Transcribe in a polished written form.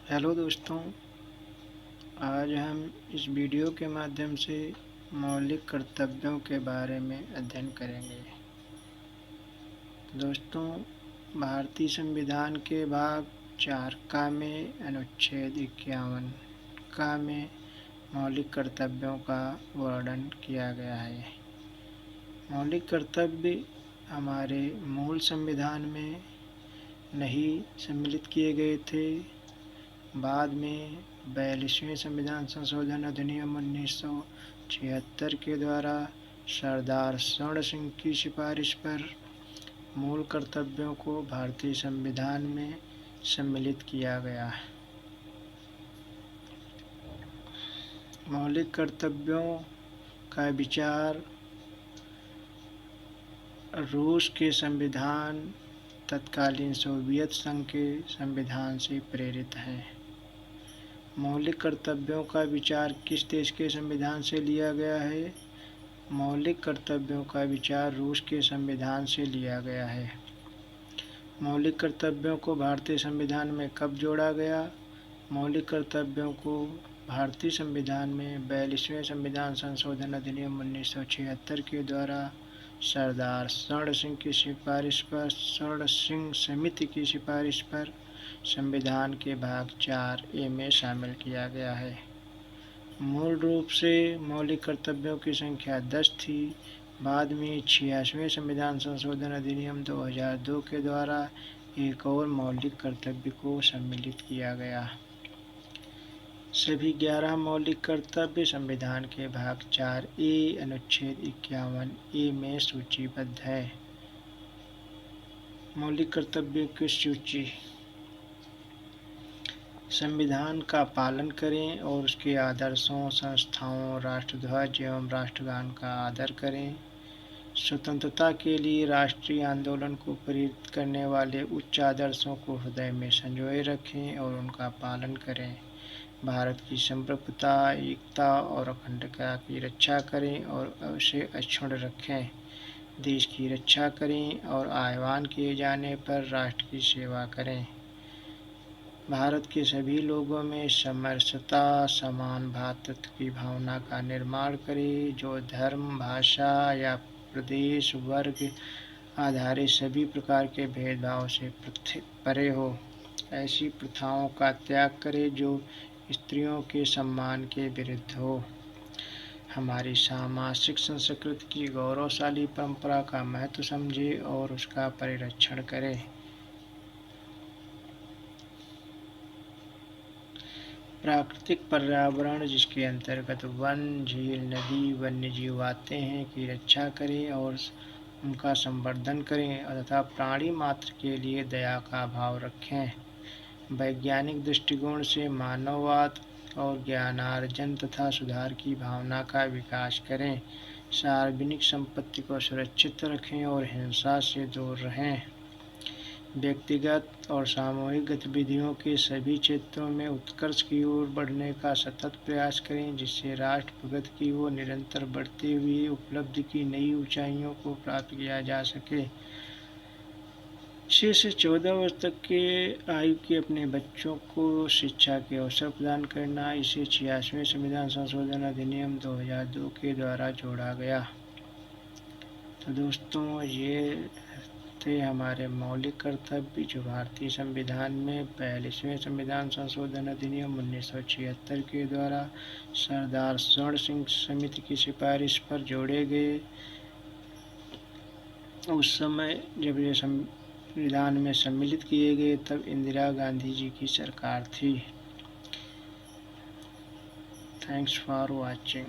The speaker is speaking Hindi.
हेलो दोस्तों, आज हम इस वीडियो के माध्यम से मौलिक कर्तव्यों के बारे में अध्ययन करेंगे। दोस्तों, भारतीय संविधान के भाग 4 का में अनुच्छेद 51 का में मौलिक कर्तव्यों का वर्णन किया गया है। मौलिक कर्तव्य हमारे मूल संविधान में नहीं सम्मिलित किए गए थे। बाद में 42वें संविधान संशोधन अधिनियम 1976 के द्वारा सरदार स्वर्ण सिंह की सिफारिश पर मूल कर्तव्यों को भारतीय संविधान में सम्मिलित किया गया। मौलिक कर्तव्यों का विचार रूस के संविधान तत्कालीन सोवियत संघ के संविधान से प्रेरित है। मौलिक कर्तव्यों का विचार किस देश के संविधान से लिया गया है? मौलिक कर्तव्यों का विचार रूस के संविधान से लिया गया है। मौलिक कर्तव्यों को भारतीय संविधान में कब जोड़ा गया? मौलिक कर्तव्यों को भारतीय संविधान में 42वें संविधान संशोधन अधिनियम 1976 के द्वारा सरदार स्वर्ण सिंह की सिफारिश पर स्वर्ण सिंह समिति की सिफारिश पर संविधान के भाग 4A में शामिल किया गया है। मूल रूप से मौलिक कर्तव्यों की संख्या 10 थी। बाद में 86वें संविधान संशोधन अधिनियम 2002 के द्वारा एक और मौलिक कर्तव्य को सम्मिलित किया गया। सभी 11 मौलिक कर्तव्य संविधान के भाग 4A अनुच्छेद 51A में सूचीबद्ध है। मौलिक कर्तव्यों की सूची: संविधान का पालन करें और उसके आदर्शों, संस्थाओं, राष्ट्रध्वज एवं राष्ट्रगान का आदर करें। स्वतंत्रता के लिए राष्ट्रीय आंदोलन को प्रेरित करने वाले उच्च आदर्शों को हृदय में संजोए रखें और उनका पालन करें। भारत की संप्रभुता, एकता और अखंडता की रक्षा करें और उसे अक्षुण्ण रखें। देश की रक्षा करें और आह्वान किए जाने पर राष्ट्र की सेवा करें। भारत के सभी लोगों में समरसता, समान भ्रातृत्व की भावना का निर्माण करें, जो धर्म, भाषा या प्रदेश, वर्ग आधारित सभी प्रकार के भेदभाव से परे हो। ऐसी प्रथाओं का त्याग करें जो स्त्रियों के सम्मान के विरुद्ध हो। हमारी सामाजिक संस्कृति की गौरवशाली परंपरा का महत्व समझे और उसका परिरक्षण करें। प्राकृतिक पर्यावरण, जिसके अंतर्गत वन, झील, नदी, वन्य जीव आते हैं, की रक्षा करें और उनका संवर्धन करें तथा प्राणी मात्र के लिए दया का भाव रखें। वैज्ञानिक दृष्टिकोण से मानववाद और ज्ञानार्जन तथा सुधार की भावना का विकास करें। सार्वजनिक संपत्ति को सुरक्षित रखें और हिंसा से दूर रहें। व्यक्तिगत और सामूहिक गतिविधियों के सभी क्षेत्रों में उत्कर्ष की ओर बढ़ने का सतत प्रयास करें, जिससे राष्ट्र प्रगति की ओर निरंतर बढ़ते हुए उपलब्धि की नई ऊंचाइयों को प्राप्त किया जा सके। 6 से 14 वर्ष तक के आयु के अपने बच्चों को शिक्षा के अवसर प्रदान करना, इसे 86वें संविधान संशोधन अधिनियम 2002 के द्वारा जोड़ा गया। तो दोस्तों, ये थे हमारे मौलिक कर्तव्य जो भारतीय संविधान में 42वें संविधान संशोधन अधिनियम 1976 के द्वारा सरदार स्वर्ण सिंह समिति की सिफारिश पर जोड़े गए। उस समय जब ये संविधान में सम्मिलित किए गए तब इंदिरा गांधी जी की सरकार थी। Thanks for watching.